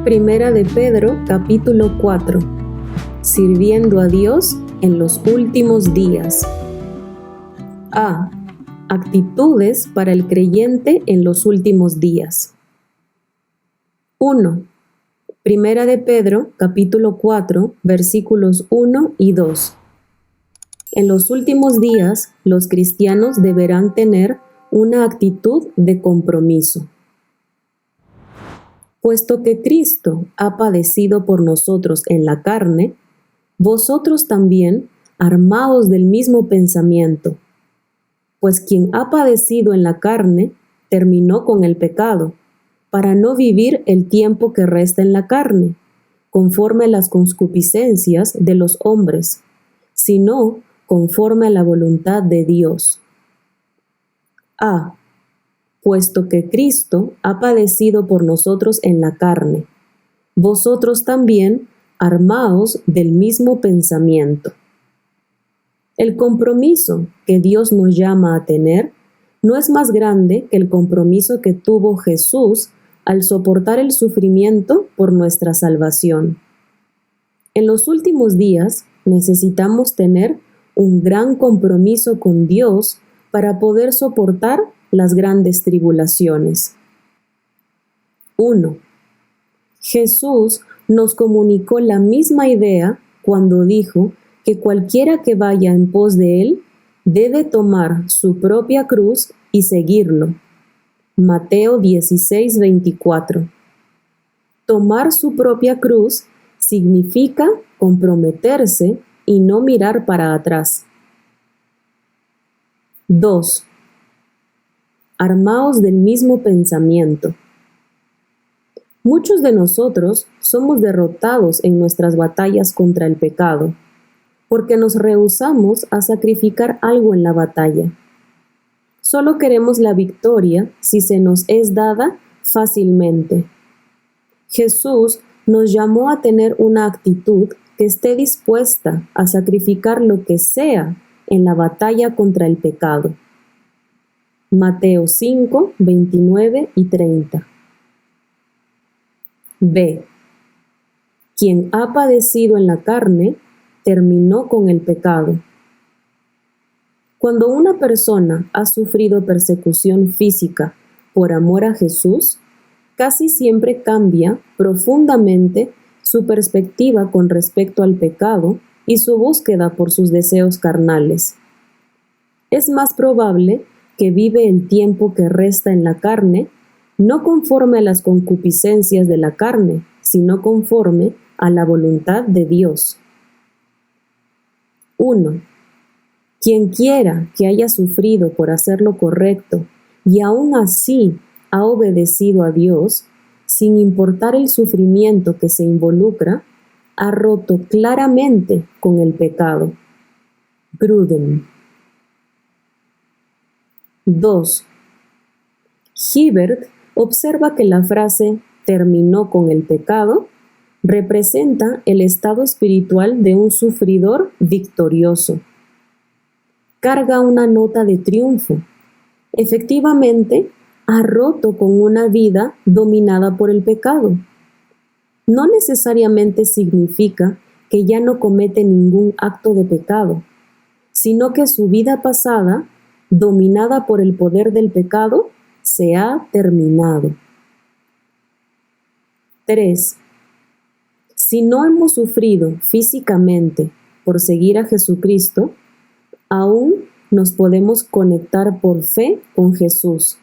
Primera de Pedro, capítulo 4. Sirviendo a Dios en los últimos días. A. Actitudes para el creyente en los últimos días. 1. Primera de Pedro, capítulo 4, versículos 1 y 2. En los últimos días, los cristianos deberán tener una actitud de compromiso. Puesto que Cristo ha padecido por nosotros en la carne, vosotros también armaos del mismo pensamiento. Pues quien ha padecido en la carne, terminó con el pecado, para no vivir el tiempo que resta en la carne, conforme a las concupiscencias de los hombres, sino conforme a la voluntad de Dios. A. Puesto que Cristo ha padecido por nosotros en la carne, vosotros también armaos del mismo pensamiento. El compromiso que Dios nos llama a tener no es más grande que el compromiso que tuvo Jesús al soportar el sufrimiento por nuestra salvación. En los últimos días necesitamos tener un gran compromiso con Dios para poder soportar las grandes tribulaciones. 1. Jesús nos comunicó la misma idea cuando dijo que cualquiera que vaya en pos de Él debe tomar su propia cruz y seguirlo. Mateo 16:24. Tomar su propia cruz significa comprometerse y no mirar para atrás. 2. Armaos del mismo pensamiento. Muchos de nosotros somos derrotados en nuestras batallas contra el pecado, porque nos rehusamos a sacrificar algo en la batalla. Solo queremos la victoria si se nos es dada fácilmente. Jesús nos llamó a tener una actitud que esté dispuesta a sacrificar lo que sea en la batalla contra el pecado. Mateo 5, 29 y 30. B. Quien ha padecido en la carne, terminó con el pecado. Cuando una persona ha sufrido persecución física por amor a Jesús, casi siempre cambia profundamente su perspectiva con respecto al pecado y su búsqueda por sus deseos carnales. Es más probable que vive el tiempo que resta en la carne, no conforme a las concupiscencias de la carne, sino conforme a la voluntad de Dios. 1. Quien quiera que haya sufrido por hacer lo correcto y aún así ha obedecido a Dios, sin importar el sufrimiento que se involucra, ha roto claramente con el pecado. Grudem. 2. Hibbert observa que la frase «terminó con el pecado» representa el estado espiritual de un sufridor victorioso. Carga una nota de triunfo. Efectivamente, ha roto con una vida dominada por el pecado. No necesariamente significa que ya no comete ningún acto de pecado, sino que su vida pasada, dominada por el poder del pecado, se ha terminado. 3. Si no hemos sufrido físicamente por seguir a Jesucristo, aún nos podemos conectar por fe con Jesús,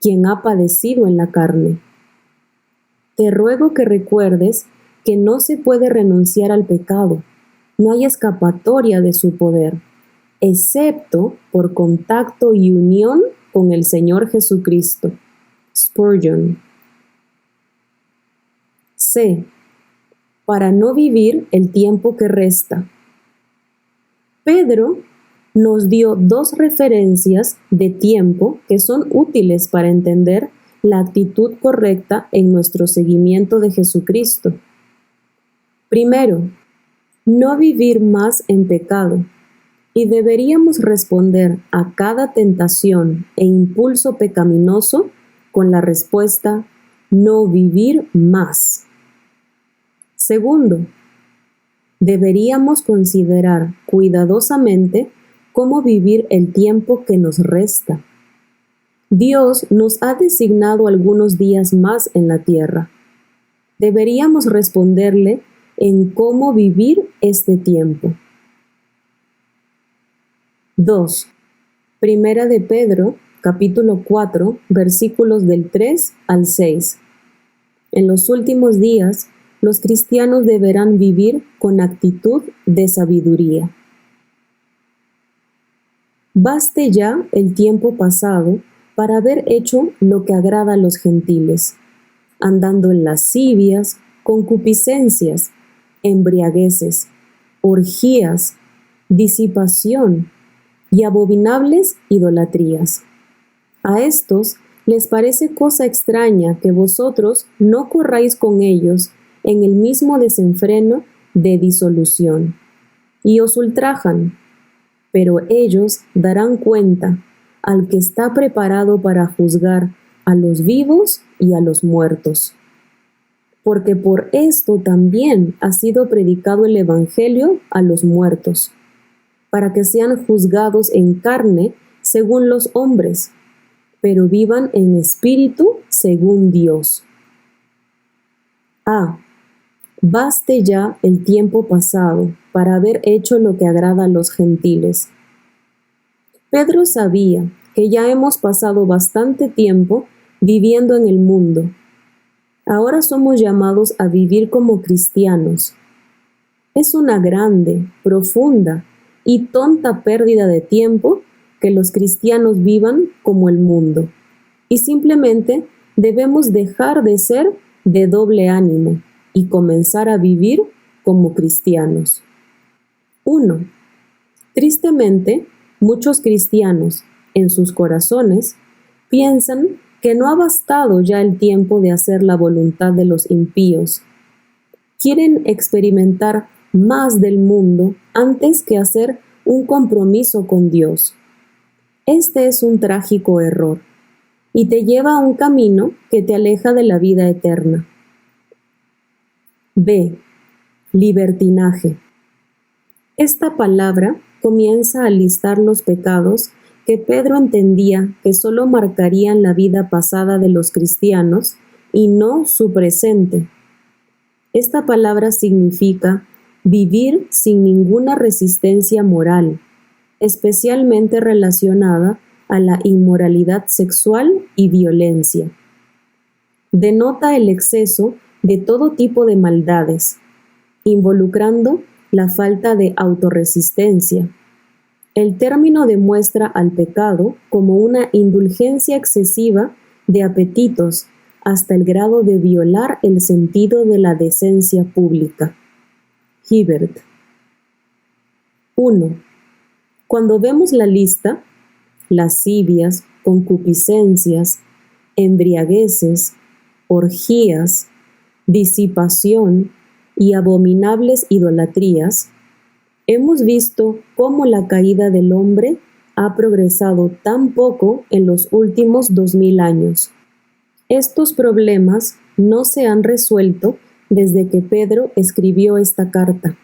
quien ha padecido en la carne. Te ruego que recuerdes que no se puede renunciar al pecado, no hay escapatoria de su poder, excepto por contacto y unión con el Señor Jesucristo. Spurgeon. C. Para no vivir el tiempo que resta. Pedro nos dio dos referencias de tiempo que son útiles para entender la actitud correcta en nuestro seguimiento de Jesucristo. Primero, no vivir más en pecado, y deberíamos responder a cada tentación e impulso pecaminoso con la respuesta: no vivir más. Segundo, deberíamos considerar cuidadosamente cómo vivir el tiempo que nos resta. Dios nos ha designado algunos días más en la tierra. Deberíamos responderle en cómo vivir este tiempo. 2. Primera de Pedro, capítulo 4, versículos del 3 al 6. En los últimos días, los cristianos deberán vivir con actitud de sabiduría. Baste ya el tiempo pasado para haber hecho lo que agrada a los gentiles, andando en lascivias, concupiscencias, embriagueces, orgías, disipación y abominables idolatrías. A estos les parece cosa extraña que vosotros no corráis con ellos en el mismo desenfreno de disolución, y os ultrajan, pero ellos darán cuenta al que está preparado para juzgar a los vivos y a los muertos. Porque por esto también ha sido predicado el Evangelio a los muertos, para que sean juzgados en carne según los hombres, pero vivan en espíritu según Dios. Baste ya el tiempo pasado para haber hecho lo que agrada a los gentiles. Pedro sabía que ya hemos pasado bastante tiempo viviendo en el mundo. Ahora somos llamados a vivir como cristianos. Es una grande, profunda y tonta pérdida de tiempo que los cristianos vivan como el mundo, y simplemente debemos dejar de ser de doble ánimo y comenzar a vivir como cristianos. 1. Tristemente, muchos cristianos, en sus corazones, piensan que no ha bastado ya el tiempo de hacer la voluntad de los impíos. Quieren experimentar más del mundo antes que hacer un compromiso con Dios. Este es un trágico error y te lleva a un camino que te aleja de la vida eterna. B. Libertinaje. Esta palabra comienza a listar los pecados que Pedro entendía que solo marcarían la vida pasada de los cristianos y no su presente. Esta palabra significa vivir sin ninguna resistencia moral, especialmente relacionada a la inmoralidad sexual y violencia. Denota el exceso de todo tipo de maldades, involucrando la falta de autorresistencia. El término demuestra al pecado como una indulgencia excesiva de apetitos hasta el grado de violar el sentido de la decencia pública. Hibbert. 1. Cuando vemos la lista, lascivias, concupiscencias, embriagueces, orgías, disipación y abominables idolatrías, hemos visto cómo la caída del hombre ha progresado tan poco en los últimos 2000 años. Estos problemas no se han resuelto desde que Pedro escribió esta carta.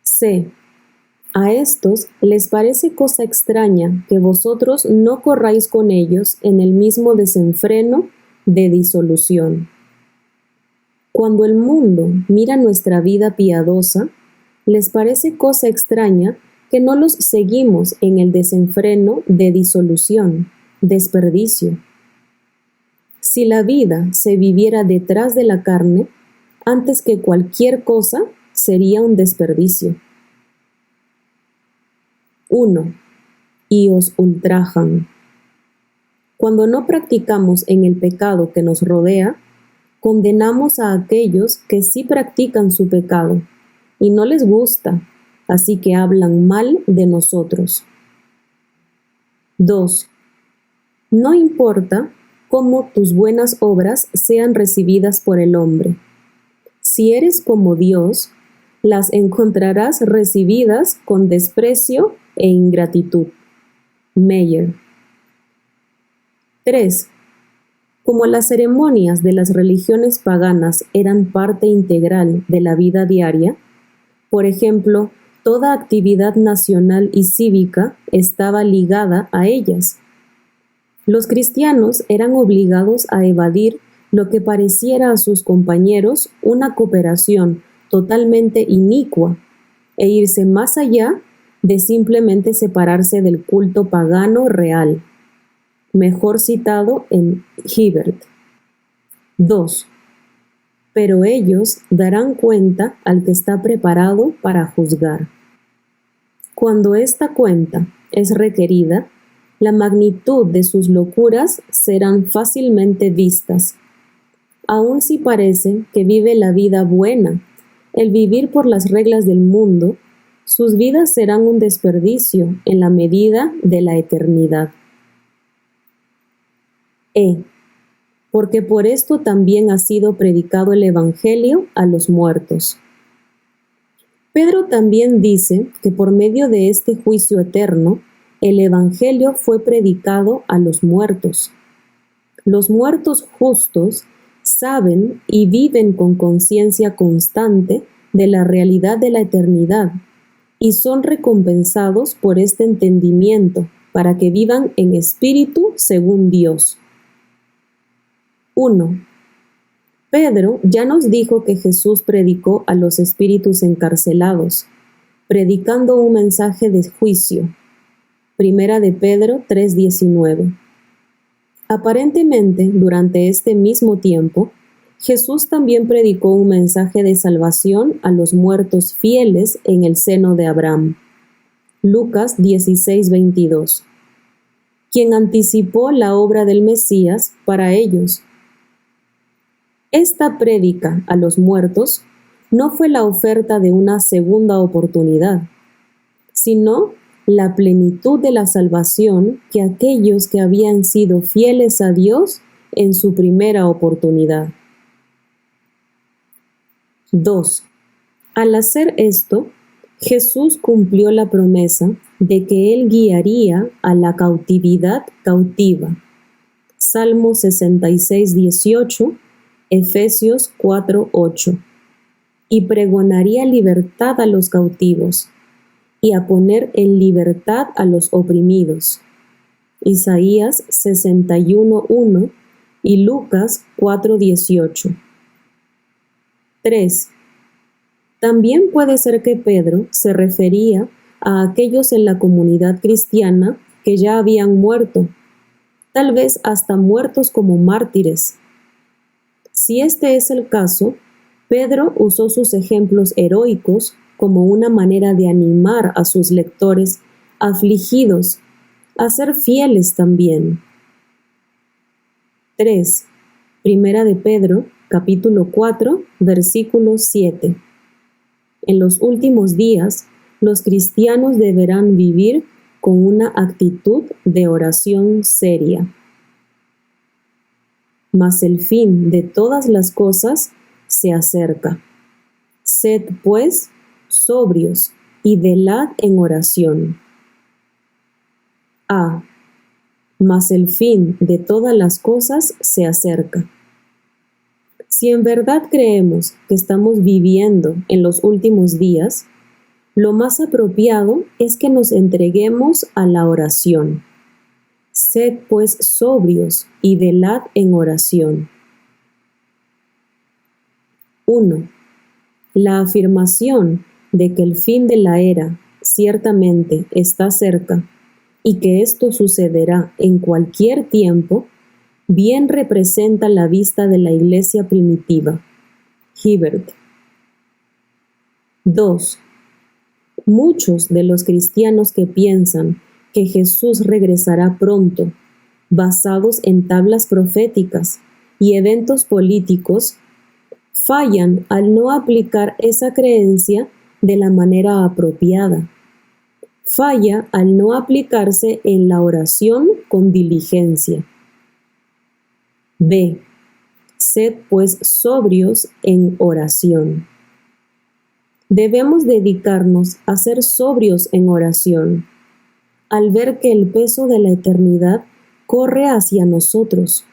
C. A estos les parece cosa extraña que vosotros no corráis con ellos en el mismo desenfreno de disolución. Cuando el mundo mira nuestra vida piadosa, les parece cosa extraña que no los seguimos en el desenfreno de disolución, desperdicio. Si la vida se viviera detrás de la carne, antes que cualquier cosa, sería un desperdicio. 1. Y os ultrajan. Cuando no practicamos en el pecado que nos rodea, condenamos a aquellos que sí practican su pecado y no les gusta, así que hablan mal de nosotros. 2. No importa cómo tus buenas obras sean recibidas por el hombre. Si eres como Dios, las encontrarás recibidas con desprecio e ingratitud. Meyer. 3. Como las ceremonias de las religiones paganas eran parte integral de la vida diaria, por ejemplo, toda actividad nacional y cívica estaba ligada a ellas. Los cristianos eran obligados a evadir lo que pareciera a sus compañeros una cooperación totalmente inicua e irse más allá de simplemente separarse del culto pagano real, mejor citado en Hibbert. 2. Pero ellos darán cuenta al que está preparado para juzgar. Cuando esta cuenta es requerida, la magnitud de sus locuras serán fácilmente vistas. Aun si parece que vive la vida buena, el vivir por las reglas del mundo, sus vidas serán un desperdicio en la medida de la eternidad. Porque por esto también ha sido predicado el Evangelio a los muertos. Pedro también dice que por medio de este juicio eterno, el Evangelio fue predicado a los muertos. Los muertos justos saben y viven con conciencia constante de la realidad de la eternidad y son recompensados por este entendimiento para que vivan en espíritu según Dios. 1. Pedro ya nos dijo que Jesús predicó a los espíritus encarcelados, predicando un mensaje de juicio. Primera de Pedro 3:19. Aparentemente, durante este mismo tiempo, Jesús también predicó un mensaje de salvación a los muertos fieles en el seno de Abraham. Lucas 16:22. Quien anticipó la obra del Mesías para ellos. Esta prédica a los muertos no fue la oferta de una segunda oportunidad, sino la plenitud de la salvación que aquellos que habían sido fieles a Dios en su primera oportunidad. 2. Al hacer esto, Jesús cumplió la promesa de que Él guiaría a la cautividad cautiva. Salmo 66:18, Efesios 4:8. Y pregonaría libertad a los cautivos, y a poner en libertad a los oprimidos. Isaías 61:1 y Lucas 4:18. 3. También puede ser que Pedro se refería a aquellos en la comunidad cristiana que ya habían muerto, tal vez hasta muertos como mártires. Si este es el caso, Pedro usó sus ejemplos heroicos como una manera de animar a sus lectores afligidos a ser fieles también. 3. Primera de Pedro, capítulo 4, versículo 7. En los últimos días, los cristianos deberán vivir con una actitud de oración seria. Mas el fin de todas las cosas se acerca. Sed, pues, sobrios y velad en oración. Mas el fin de todas las cosas se acerca. Si en verdad creemos que estamos viviendo en los últimos días, lo más apropiado es que nos entreguemos a la oración. Sed pues sobrios y velad en oración. 1. La afirmación de que el fin de la era ciertamente está cerca y que esto sucederá en cualquier tiempo, bien representa la vista de la iglesia primitiva. Hibbert. 2. Muchos de los cristianos que piensan que Jesús regresará pronto, basados en tablas proféticas y eventos políticos, fallan al no aplicar esa creencia de la manera apropiada. Falla al no aplicarse en la oración con diligencia. B. Sed pues sobrios en oración. Debemos dedicarnos a ser sobrios en oración, al ver que el peso de la eternidad corre hacia nosotros,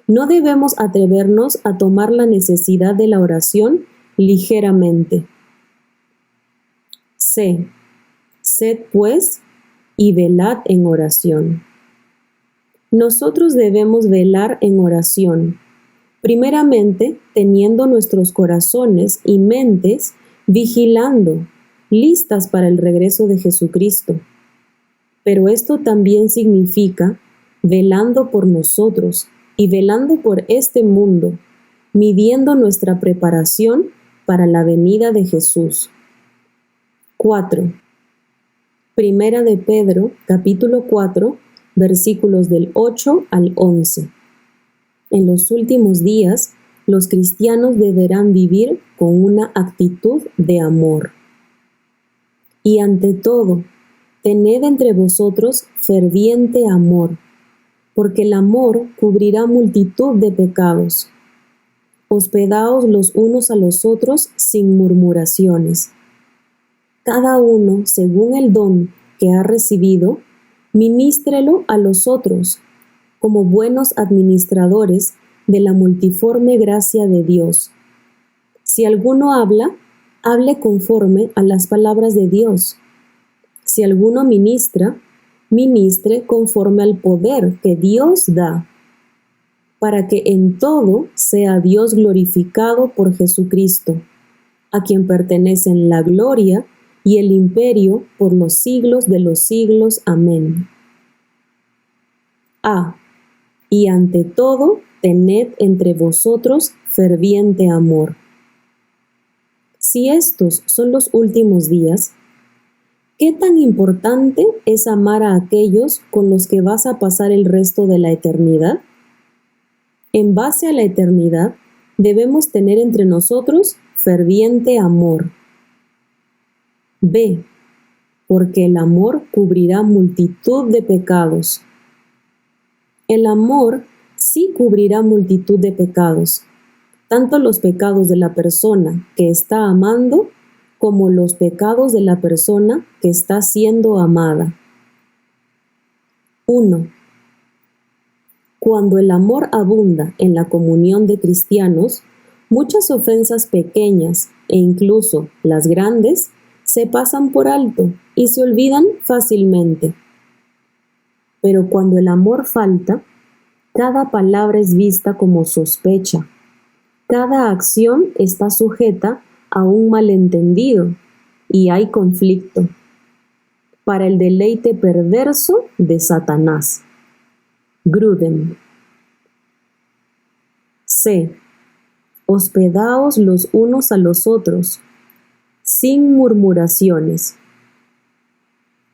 No debemos atrevernos a tomar la necesidad de la oración ligeramente. C. Sed pues y velad en oración. Nosotros debemos velar en oración, primeramente teniendo nuestros corazones y mentes vigilando, listas para el regreso de Jesucristo. Pero esto también significa velando por nosotros y velando por este mundo, midiendo nuestra preparación para la venida de Jesús. 4. Primera de Pedro, capítulo 4, versículos del 8 al 11. En los últimos días, los cristianos deberán vivir con una actitud de amor. Y ante todo, tened entre vosotros ferviente amor, porque el amor cubrirá multitud de pecados. Hospedaos los unos a los otros sin murmuraciones. Cada uno, según el don que ha recibido, ministrelo a los otros, como buenos administradores de la multiforme gracia de Dios. Si alguno habla, hable conforme a las palabras de Dios. Si alguno ministra, ministre conforme al poder que Dios da, para que en todo sea Dios glorificado por Jesucristo, a quien pertenecen la gloria y el imperio por los siglos de los siglos. Amén. A. Y ante todo, tened entre vosotros ferviente amor. Si estos son los últimos días, ¿qué tan importante es amar a aquellos con los que vas a pasar el resto de la eternidad? En base a la eternidad, debemos tener entre nosotros ferviente amor. B. Porque el amor cubrirá multitud de pecados. El amor sí cubrirá multitud de pecados, tanto los pecados de la persona que está amando como los pecados de la persona que está siendo amada. 1. Cuando el amor abunda en la comunión de cristianos, muchas ofensas pequeñas e incluso las grandes se pasan por alto y se olvidan fácilmente. Pero cuando el amor falta, cada palabra es vista como sospecha. Cada acción está sujeta a un malentendido y hay conflicto, para el deleite perverso de Satanás. Grudem. C. Hospedaos los unos a los otros, sin murmuraciones.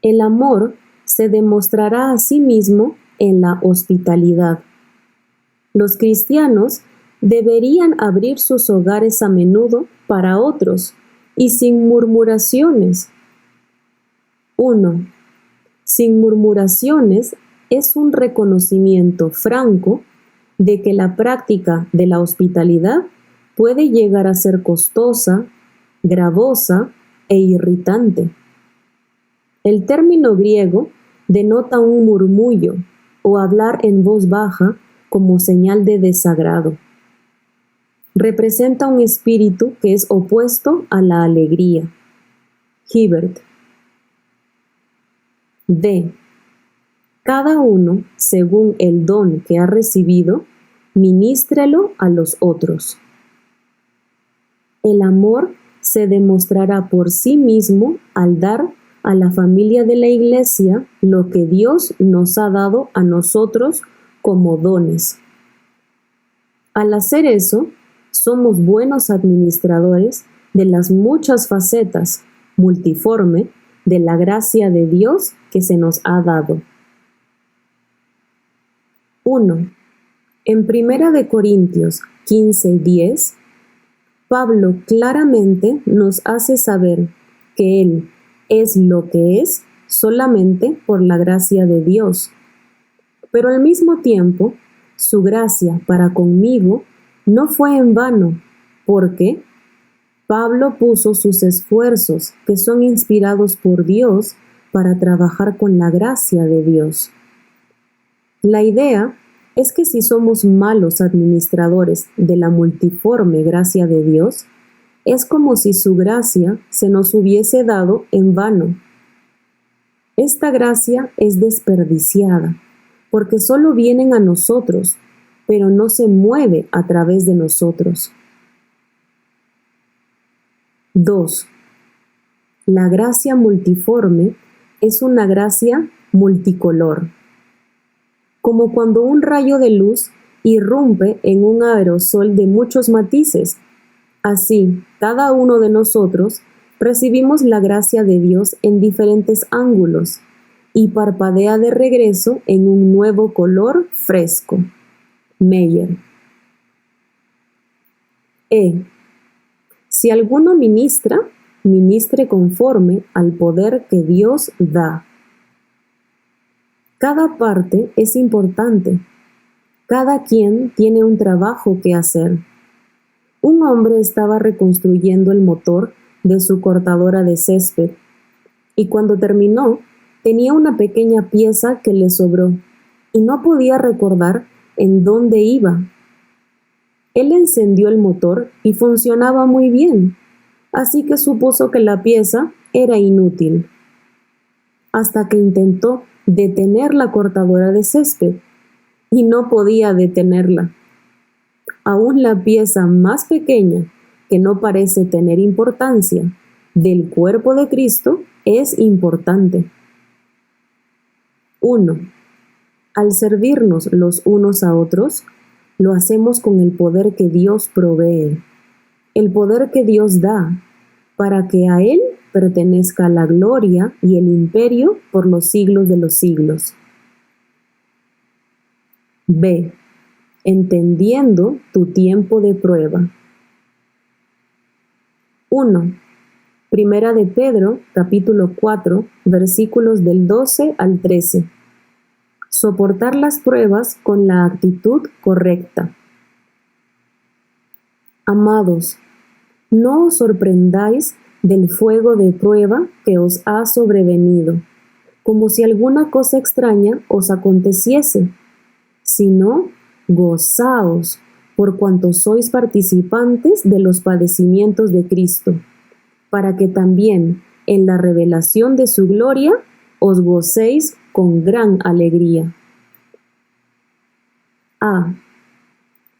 El amor se demostrará a sí mismo en la hospitalidad. Los cristianos deberían abrir sus hogares a menudo para otros y sin murmuraciones. 1. Sin murmuraciones es un reconocimiento franco de que la práctica de la hospitalidad puede llegar a ser costosa, gravosa e irritante. El término griego denota un murmullo o hablar en voz baja como señal de desagrado. Representa un espíritu que es opuesto a la alegría. Hibbert. D. Cada uno, según el don que ha recibido, ministrelo a los otros. El amor se demostrará por sí mismo al dar a la familia de la Iglesia lo que Dios nos ha dado a nosotros como dones. Al hacer eso, somos buenos administradores de las muchas facetas, multiforme, de la gracia de Dios que se nos ha dado. 1. En 1 de Corintios 15:10, Pablo claramente nos hace saber que Él es lo que es solamente por la gracia de Dios. Pero al mismo tiempo, su gracia para conmigo no fue en vano, porque Pablo puso sus esfuerzos, que son inspirados por Dios, para trabajar con la gracia de Dios. La idea es que si somos malos administradores de la multiforme gracia de Dios, es como si su gracia se nos hubiese dado en vano. Esta gracia es desperdiciada, porque solo vienen a nosotros, pero no se mueve a través de nosotros. 2. La gracia multiforme es una gracia multicolor, como cuando un rayo de luz irrumpe en un aerosol de muchos matices. Así, cada uno de nosotros recibimos la gracia de Dios en diferentes ángulos y parpadea de regreso en un nuevo color fresco. Meyer. Si alguno ministra, ministre conforme al poder que Dios da. Cada parte es importante. Cada quien tiene un trabajo que hacer. Un hombre estaba reconstruyendo el motor de su cortadora de césped y cuando terminó tenía una pequeña pieza que le sobró y no podía recordar en dónde iba. Él encendió el motor y funcionaba muy bien, así que supuso que la pieza era inútil, hasta que intentó detener la cortadora de césped y no podía detenerla. Aún la pieza más pequeña, que no parece tener importancia, del cuerpo de Cristo es importante. 1. Al servirnos los unos a otros, lo hacemos con el poder que Dios provee, el poder que Dios da, para que a Él pertenezca la gloria y el imperio por los siglos de los siglos. B. Entendiendo tu tiempo de prueba. 1. Primera de Pedro, capítulo 4, versículos del 12 al 13. Soportar las pruebas con la actitud correcta. Amados, no os sorprendáis del fuego de prueba que os ha sobrevenido, como si alguna cosa extraña os aconteciese, sino gozaos por cuanto sois participantes de los padecimientos de Cristo, para que también en la revelación de su gloria os gocéis con gran alegría. A.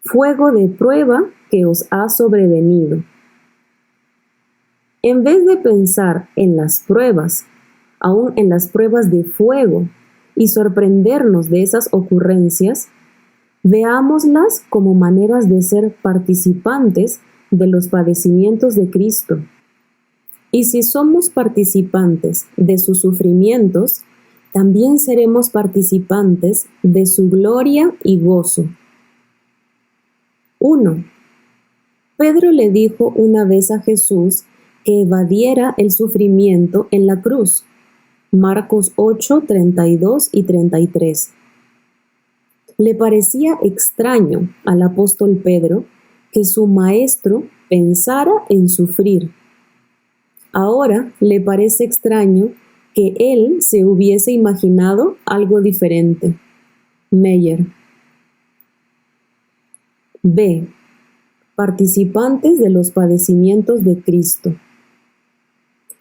Fuego de prueba que os ha sobrevenido. En vez de pensar en las pruebas, aún en las pruebas de fuego, y sorprendernos de esas ocurrencias, veámoslas como maneras de ser participantes de los padecimientos de Cristo. Y si somos participantes de sus sufrimientos, también seremos participantes de su gloria y gozo. 1. Pedro le dijo una vez a Jesús que evadiera el sufrimiento en la cruz. Marcos 8, 32 y 33. Le parecía extraño al apóstol Pedro que su maestro pensara en sufrir. Ahora le parece extraño que él se hubiese imaginado algo diferente. Meyer. B. Participantes de los padecimientos de Cristo.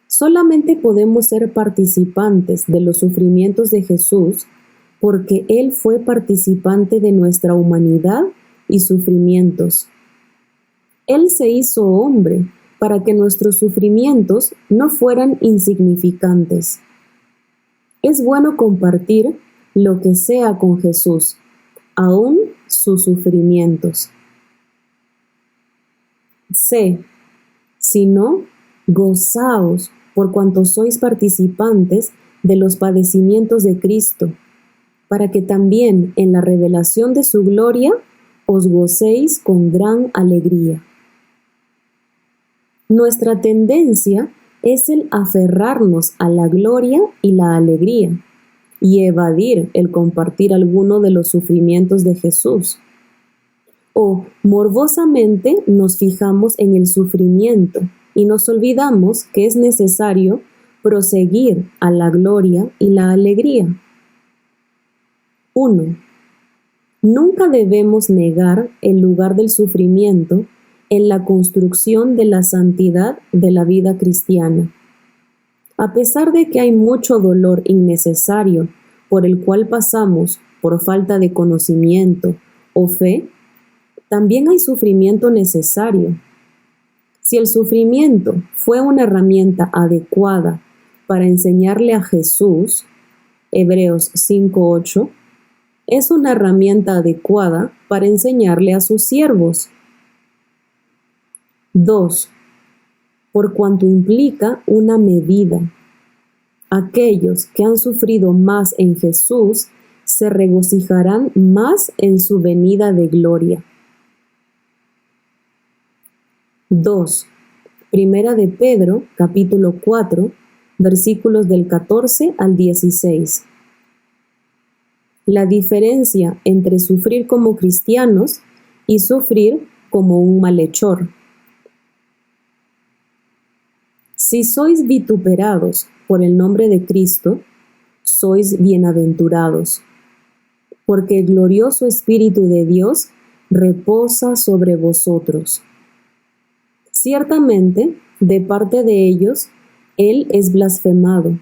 Solamente podemos ser participantes de los sufrimientos de Jesús porque Él fue participante de nuestra humanidad y sufrimientos. Él se hizo hombre para que nuestros sufrimientos no fueran insignificantes. Es bueno compartir lo que sea con Jesús, aun sus sufrimientos. C. Si no, gozaos por cuanto sois participantes de los padecimientos de Cristo, para que también en la revelación de su gloria os gocéis con gran alegría. Nuestra tendencia es el aferrarnos a la gloria y la alegría, y evadir el compartir alguno de los sufrimientos de Jesús. O morbosamente nos fijamos en el sufrimiento y nos olvidamos que es necesario proseguir a la gloria y la alegría. 1. Nunca debemos negar el lugar del sufrimiento en la construcción de la santidad de la vida cristiana. A pesar de que hay mucho dolor innecesario por el cual pasamos por falta de conocimiento o fe, también hay sufrimiento necesario. Si el sufrimiento fue una herramienta adecuada para enseñarle a Jesús, Hebreos 5:8, es una herramienta adecuada para enseñarle a sus siervos. 2. Por cuanto implica una medida. Aquellos que han sufrido más en Jesús se regocijarán más en su venida de gloria. 2. Primera de Pedro, capítulo 4, versículos del 14 al 16. La diferencia entre sufrir como cristianos y sufrir como un malhechor. Si sois vituperados por el nombre de Cristo, sois bienaventurados, porque el glorioso Espíritu de Dios reposa sobre vosotros. Ciertamente, de parte de ellos, Él es blasfemado,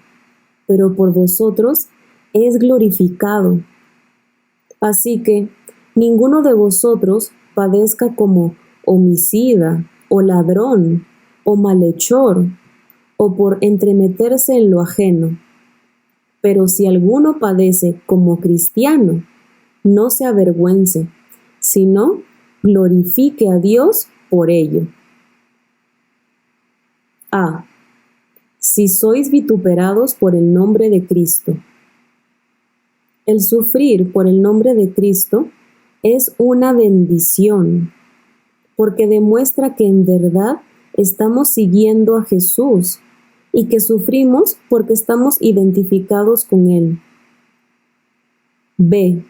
pero por vosotros es glorificado. Así que ninguno de vosotros padezca como homicida, o ladrón, o malhechor, o por entremeterse en lo ajeno. Pero si alguno padece como cristiano, no se avergüence, sino glorifique a Dios por ello. A. Si sois vituperados por el nombre de Cristo. El sufrir por el nombre de Cristo es una bendición, porque demuestra que en verdad estamos siguiendo a Jesús y que sufrimos porque estamos identificados con Él. B.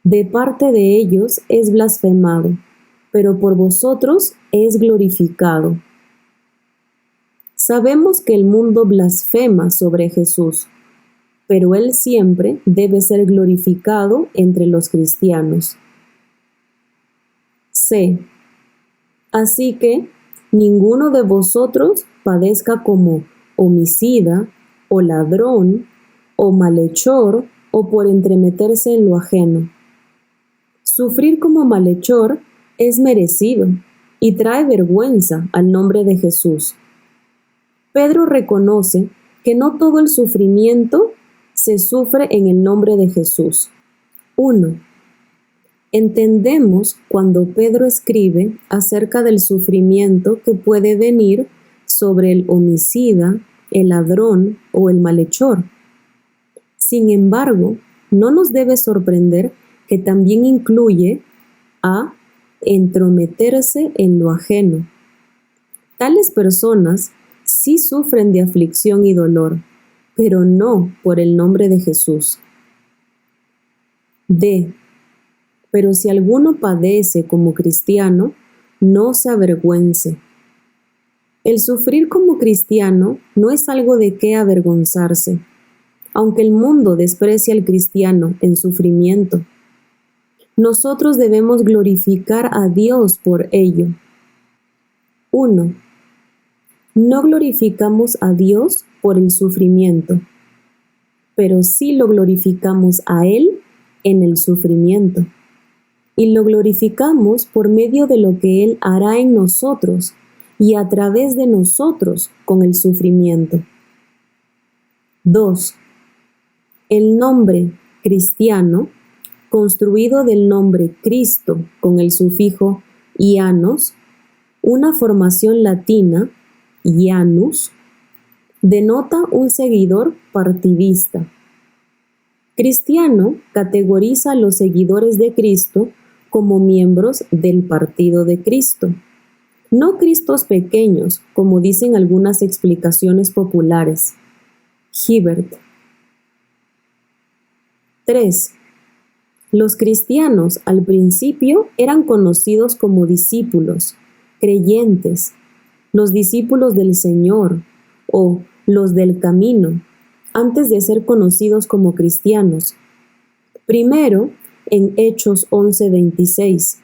De parte de ellos es blasfemado, pero por vosotros es glorificado. Sabemos que el mundo blasfema sobre Jesús, pero Él siempre debe ser glorificado entre los cristianos. C. Así que ninguno de vosotros padezca como homicida, o ladrón, o malhechor, o por entremeterse en lo ajeno. Sufrir como malhechor es merecido y trae vergüenza al nombre de Jesús. Pedro reconoce que no todo el sufrimiento se sufre en el nombre de Jesús. 1. Entendemos cuando Pedro escribe acerca del sufrimiento que puede venir sobre el homicida, el ladrón o el malhechor. Sin embargo, no nos debe sorprender que también incluye a entrometerse en lo ajeno. Tales personas sí sufren de aflicción y dolor, pero no por el nombre de Jesús. D. Pero si alguno padece como cristiano, no se avergüence. El sufrir como cristiano no es algo de qué avergonzarse, aunque el mundo desprecia al cristiano en sufrimiento. Nosotros debemos glorificar a Dios por ello. 1. No glorificamos a Dios por el sufrimiento, pero sí lo glorificamos a Él en el sufrimiento. Y lo glorificamos por medio de lo que Él hará en nosotros y a través de nosotros con el sufrimiento. 2. El nombre cristiano, construido del nombre Cristo con el sufijo ianos, una formación latina, Janus, denota un seguidor partidista. Cristiano categoriza a los seguidores de Cristo como miembros del partido de Cristo, no Cristos pequeños, como dicen algunas explicaciones populares. Hibbert. 3. Los cristianos al principio eran conocidos como discípulos, creyentes, los discípulos del Señor o los del camino, antes de ser conocidos como cristianos. Primero, en Hechos 11:26.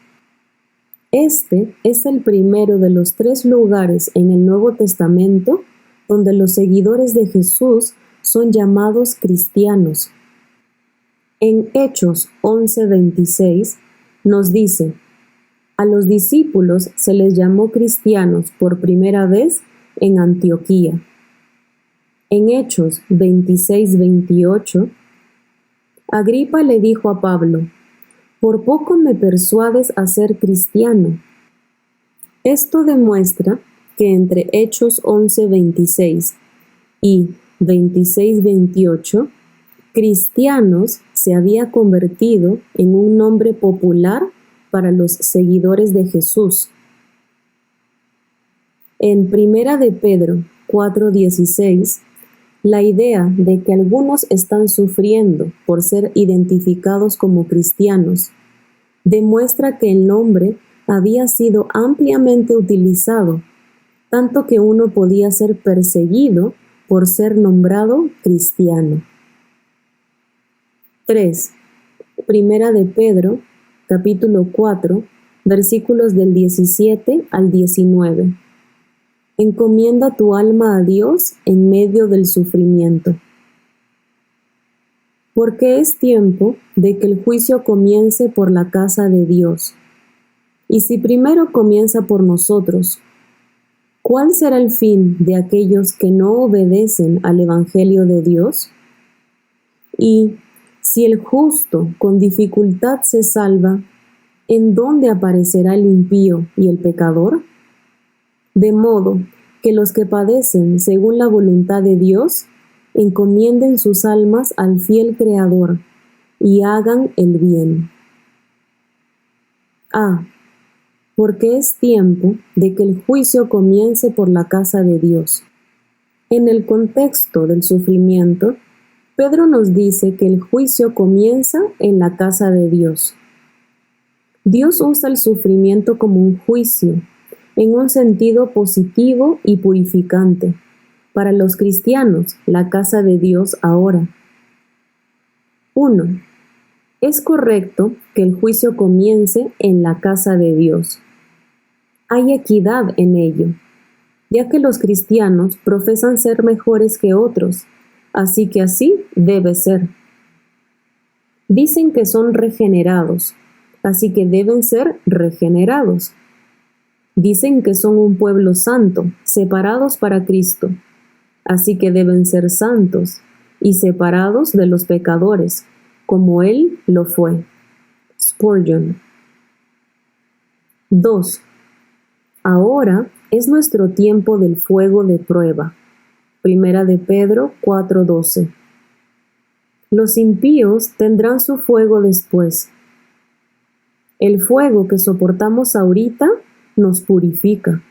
Este es el primero de los 3 lugares en el Nuevo Testamento donde los seguidores de Jesús son llamados cristianos. En Hechos 11:26 nos dice: a los discípulos se les llamó cristianos por primera vez en Antioquía. En Hechos 26:28, Agripa le dijo a Pablo: por poco me persuades a ser cristiano. Esto demuestra que entre Hechos 11:26 y 26:28, cristianos se había convertido en un nombre popular para los seguidores de Jesús. En Primera de Pedro 4:16, la idea de que algunos están sufriendo por ser identificados como cristianos demuestra que el nombre había sido ampliamente utilizado, tanto que uno podía ser perseguido por ser nombrado cristiano. 3. Primera de Pedro, capítulo 4, versículos del 17 al 19. Encomienda tu alma a Dios en medio del sufrimiento. Porque es tiempo de que el juicio comience por la casa de Dios. Y si primero comienza por nosotros, ¿cuál será el fin de aquellos que no obedecen al Evangelio de Dios? Y si el justo con dificultad se salva, ¿en dónde aparecerá el impío y el pecador? De modo que los que padecen según la voluntad de Dios encomienden sus almas al fiel Creador y hagan el bien. Porque es tiempo de que el juicio comience por la casa de Dios. En el contexto del sufrimiento, Pedro nos dice que el juicio comienza en la casa de Dios. Dios usa el sufrimiento como un juicio, en un sentido positivo y purificante. Para los cristianos, la casa de Dios ahora. 1. Es correcto que el juicio comience en la casa de Dios. Hay equidad en ello, ya que los cristianos profesan ser mejores que otros, así que así debe ser. Dicen que son regenerados, así que deben ser regenerados. Dicen que son un pueblo santo, separados para Cristo, así que deben ser santos y separados de los pecadores, como Él lo fue. Spurgeon. 2. Ahora es nuestro tiempo del fuego de prueba. Primera de Pedro 4:12. Los impíos tendrán su fuego después. El fuego que soportamos ahorita nos purifica.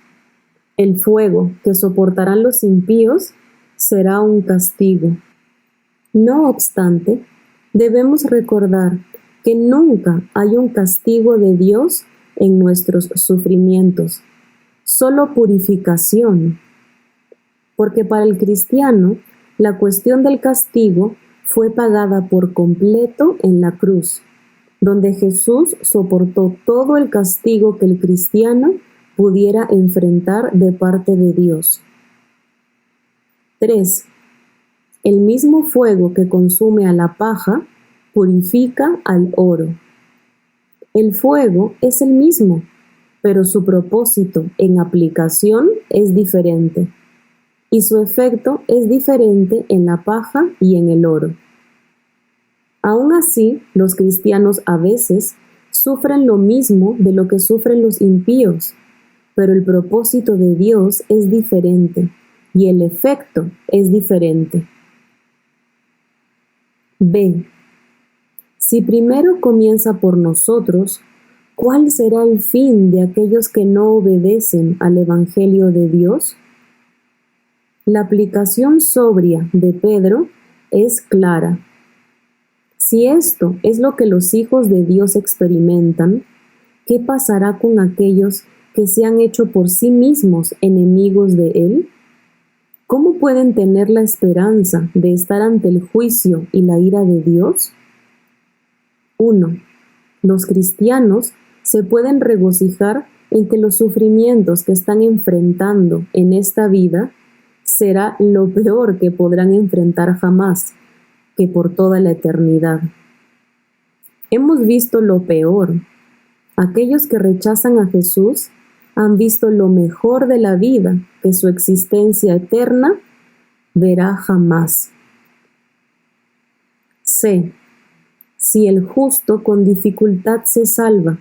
El fuego que soportarán los impíos será un castigo. No obstante, debemos recordar que nunca hay un castigo de Dios en nuestros sufrimientos, solo purificación. Porque para el cristiano, la cuestión del castigo fue pagada por completo en la cruz, donde Jesús soportó todo el castigo que el cristiano pudiera enfrentar de parte de Dios. 3. El mismo fuego que consume a la paja purifica al oro. El fuego es el mismo, pero su propósito en aplicación es diferente, y su efecto es diferente en la paja y en el oro. Aún así, los cristianos a veces sufren lo mismo de lo que sufren los impíos, pero el propósito de Dios es diferente y el efecto es diferente. B. Si primero comienza por nosotros, ¿cuál será el fin de aquellos que no obedecen al Evangelio de Dios? La aplicación sobria de Pedro es clara. Si esto es lo que los hijos de Dios experimentan, ¿qué pasará con aquellos que se han hecho por sí mismos enemigos de Él? ¿Cómo pueden tener la esperanza de estar ante el juicio y la ira de Dios? 1. Los cristianos se pueden regocijar en que los sufrimientos que están enfrentando en esta vida será lo peor que podrán enfrentar jamás, que por toda la eternidad. Hemos visto lo peor. Aquellos que rechazan a Jesús han visto lo mejor de la vida, que su existencia eterna verá jamás. C. Si el justo con dificultad se salva.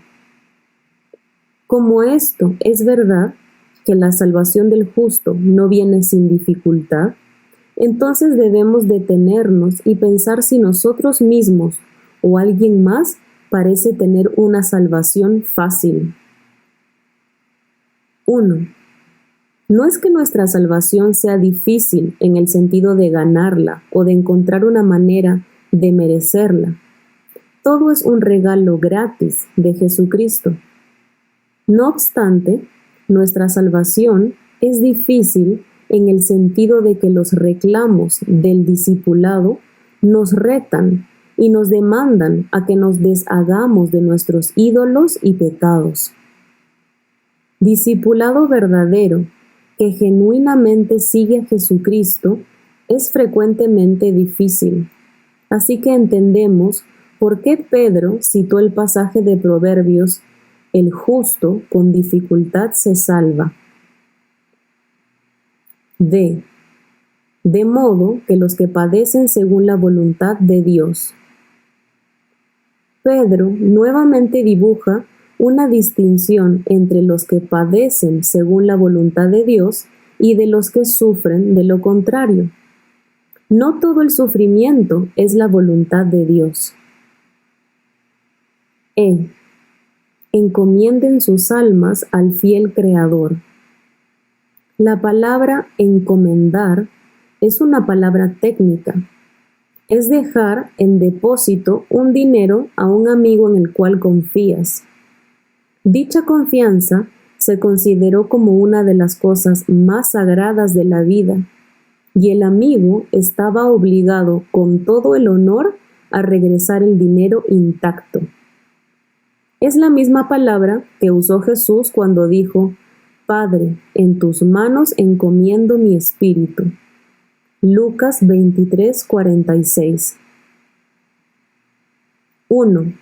Como esto es verdad, que la salvación del justo no viene sin dificultad, entonces debemos detenernos y pensar si nosotros mismos o alguien más parece tener una salvación fácil. 1. No es que nuestra salvación sea difícil en el sentido de ganarla o de encontrar una manera de merecerla. Todo es un regalo gratis de Jesucristo. No obstante, nuestra salvación es difícil en el sentido de que los reclamos del discipulado nos retan y nos demandan a que nos deshagamos de nuestros ídolos y pecados. Discipulado verdadero que genuinamente sigue a Jesucristo es frecuentemente difícil. Así que entendemos por qué Pedro citó el pasaje de Proverbios: el justo con dificultad se salva. D. De modo que los que padecen según la voluntad de Dios. Pedro nuevamente dibuja una distinción entre los que padecen según la voluntad de Dios y de los que sufren de lo contrario. No todo el sufrimiento es la voluntad de Dios. E. Encomienden sus almas al fiel Creador. La palabra encomendar es una palabra técnica. Es dejar en depósito un dinero a un amigo en el cual confías. Dicha confianza se consideró como una de las cosas más sagradas de la vida, y el amigo estaba obligado con todo el honor a regresar el dinero intacto. Es la misma palabra que usó Jesús cuando dijo: Padre, en tus manos encomiendo mi espíritu. Lucas 23:46. 1.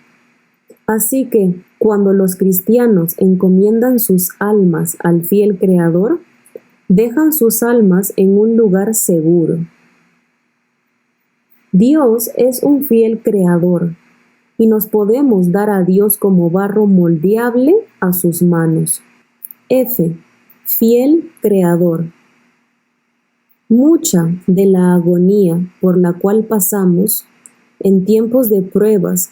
Así que, cuando los cristianos encomiendan sus almas al fiel Creador, dejan sus almas en un lugar seguro. Dios es un fiel Creador, y nos podemos dar a Dios como barro moldeable a sus manos. F. Fiel Creador. Mucha de la agonía por la cual pasamos en tiempos de pruebas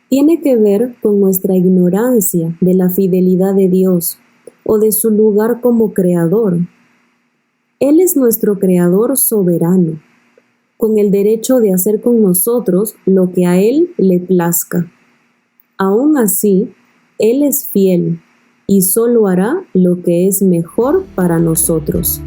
tiene que ver con nuestra ignorancia de la fidelidad de Dios o de su lugar como Creador. Él es nuestro Creador soberano, con el derecho de hacer con nosotros lo que a Él le plazca. Aún así, Él es fiel y solo hará lo que es mejor para nosotros.